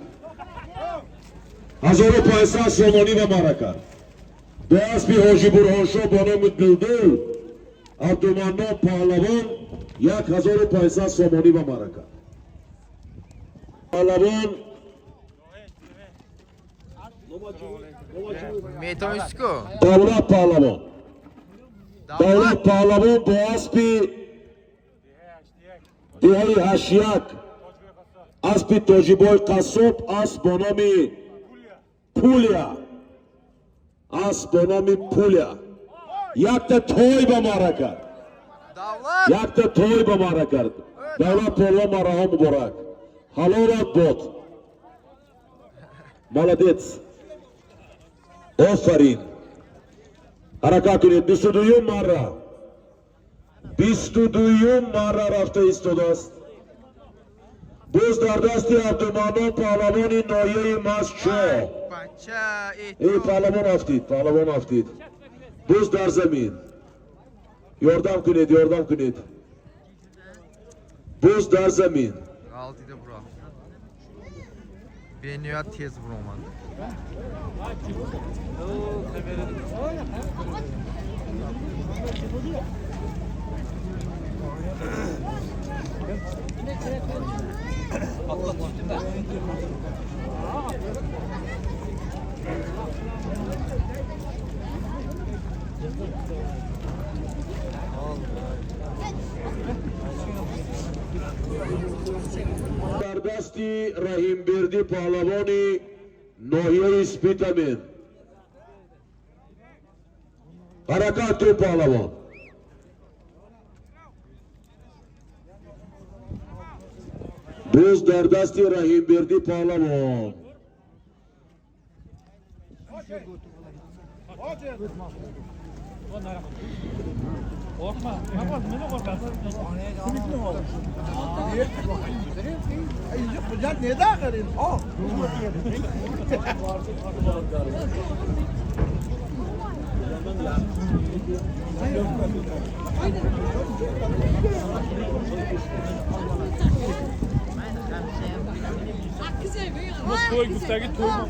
1500 سومانی و برکه به اسب حاجی برهان شاه با نام دلدل عبدالمنان پهلوان 1500 سومانی و برکه پهلوان Metan Üskü. دولت پهلوان دولت پهلوان با اسب دهی هشیک اسب تاجیبای قصاب اسب با نام پولیا اسب با نام پولیا یک تا توی با مارا کرد Davlat. یک تا توی با مارا کرد دولت پهلوان مارا ها مبارک حلالت بود مالدیت آفرین حرکت کنید 22 مره 22 مره رفته ایستاده است باز در دست عبدالمنان پهلوان ناحیه مسجو Bahçe ای پهلوان افتید باز در زمین یاردم کنید باز در زمین Altıda bura. Beniyat tez vuramadı. در دستی رحیمبردی پهلوانی ناحیه سپیتامین. حرکت تو پهلوان. باز در دستی رحیمبردی پهلوان. Toy gustagi toy mu?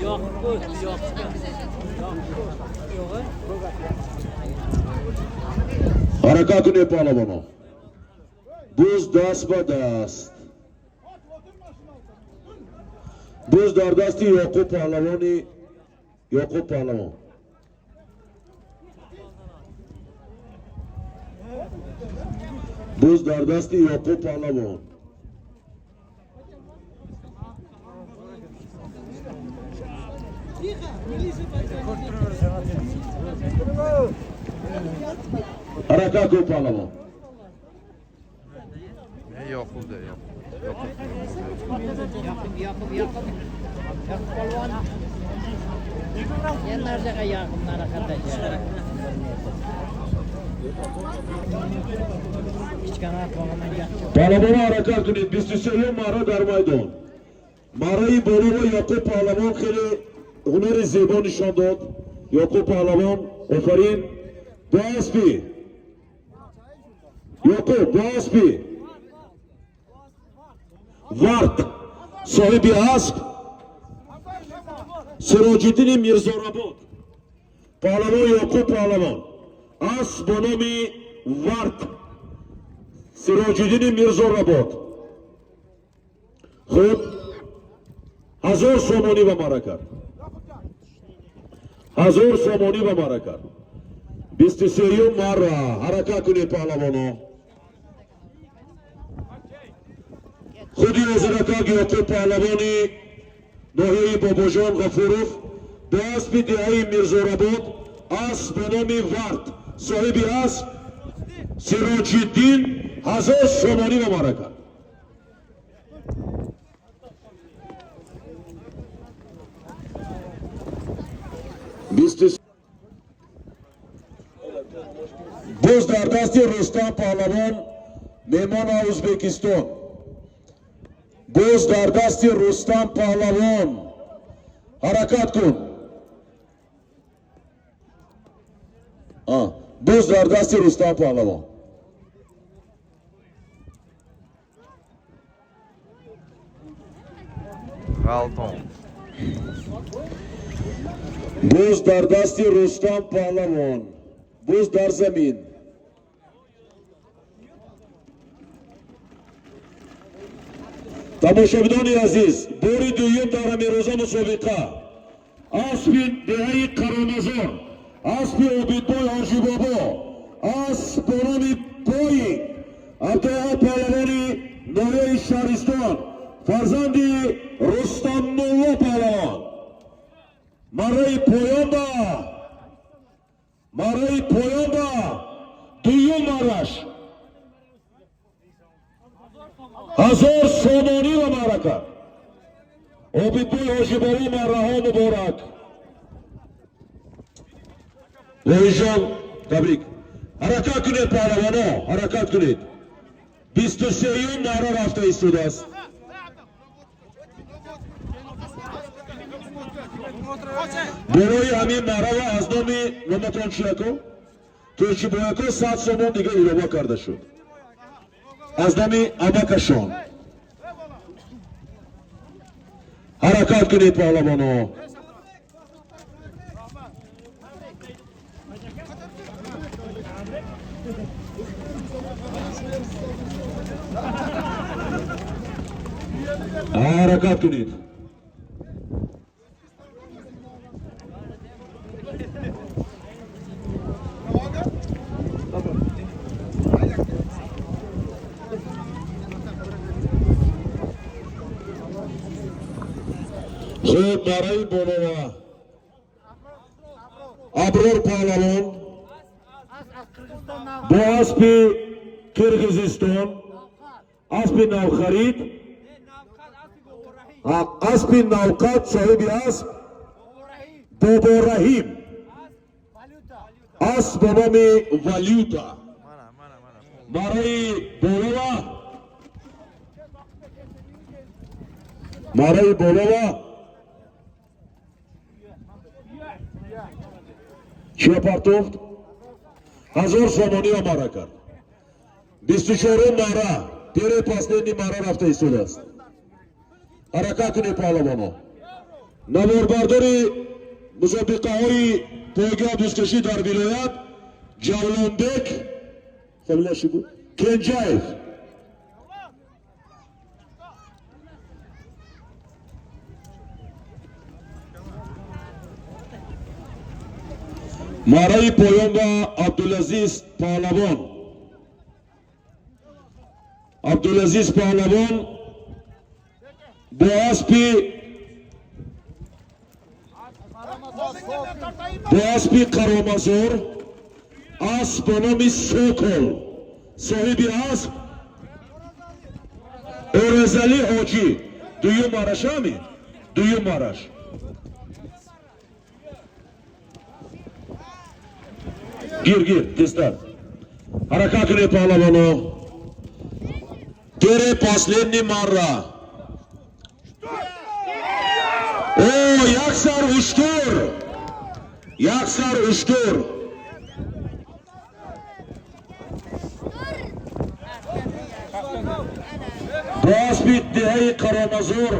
Yo'q, yo'q. حرکت کنید پهلوانا. بوز دست به دست. بوز در دستی یعقوب پهلوانی. یعقوب پهلوان. بوز در دستی یعقوب پهلوان. حرکت کو پهلوان. Yoqub da Yoqub. Yerlerde yakınlara kadar. پهلوان حرکت کنید. 23 مارا در میدان. مارای بالا و یعقوب پهلوان خیلی هنر زیبا نشان داد. یعقوب پهلوان آفرین. با اسبی یعقوب با اسبی ورد صاحب اسب سراج‌الدین میرزارآباد. پهلوان یعقوب پهلوان اسب با نام ورد سراج‌الدین میرزارآباد. خب 1000 سومانی به مارا کرد. 1000 سومانی به مارا کرد. 23 مارا حرکت کنید پهلوانا. خودی وزارتاگ یعقوب پهلوانی ناحیه باباجان غفوروف به اسب دهه میرزارآباد اسب به نام ورد صاحب اسب سراج‌الدین 1000 سومانی به مارا کرد. باز در دست رستم پهلوان مهمان ازبکستان. باز در دست رستم پهلوان حرکت کن. باز در دست رستم پهلوان. G'alton. باز در دست رستم پهلوان. باز در زمین. تماشاگردان عزیز باری دویم در امروزه مسابقه اسب دهه قرانزار اسب عابدبای حاجی بابا اسب با نام پای عبدالله پهلوانی ناحیه شهرستان فرزند رستم مولا پهلوان مرای پایان با دویم مارش 1000 سومانی و معرکه عابدبای حاجی بابا مرها مبارک. لویجان تبریک. حرکت کنید پهلوانا حرکت کنید. 23 مارا رفته ایستاده است. برای همین مارا از نام نمتان چیکو تویچی بایکو 100 سومون دیگه ایرابا کرده شد از نام امکشان. Harakat kunid pahlavonu. Harakat kunid. Xo'p, Maray Bolova. Abror pahlavon. Bu Aspi Kırgıziston. Aspi Navkharit. Aspi Navkat sahibi Asp. Bobo Rahim. Asp bonami valuta. Maray Bolova. Maray Bolova. Чепартов 1000 сомони омара кард. 24 мара пере последний мара рафта истодааст. Ҳаракат кунед паҳлавоно. Наворбардори мусобиқаҳои пойгоҳ дӯсткашӣ дар вилоят Ҷавлонбек фамилияш чӣ буд? Кенҷаев. Мараи поён ба Абдулазиз Паҳлавон. Абдулазиз Паҳлавон бо аспи Қаромазор, асп бо номи Сокол, соҳиби асп Орезали Ҳоҷӣ. Дуюм мараш ҳамин? Дуюм мараш. Гир, тестар. Ҳаракат кунед паҳлавоно. Тере последний марра. О, як сар уштур. Як сар уштур. Бо аспи деҳаи Қаромазор